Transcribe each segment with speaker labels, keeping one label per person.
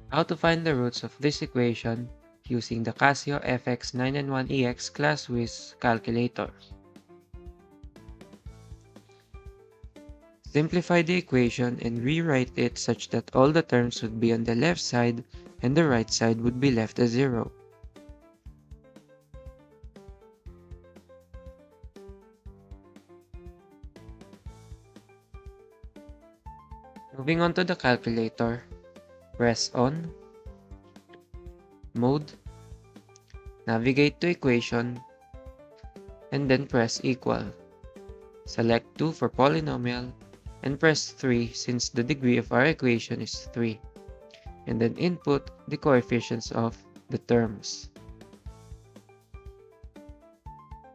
Speaker 1: How to find the roots of this equation using the Casio fx-991 EX ClassWiz Calculator. Simplify the equation and rewrite it such that all the terms would be on the left side and the right side would be left as 0. Moving on to the calculator, press on, mode, navigate to equation, and then press equal. Select 2 for polynomial, and press 3 since the degree of our equation is 3. And then input the coefficients of the terms.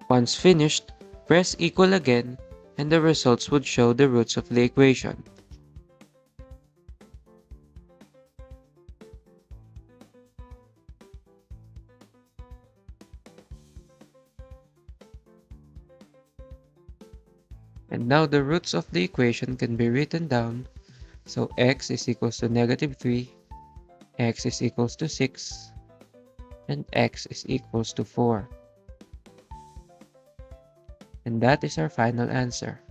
Speaker 1: Once finished, press equal again, and the results would show the roots of the equation. And now the roots of the equation can be written down. So x is equals to -3, x is equals to 6, and x is equals to 4. And that is our final answer.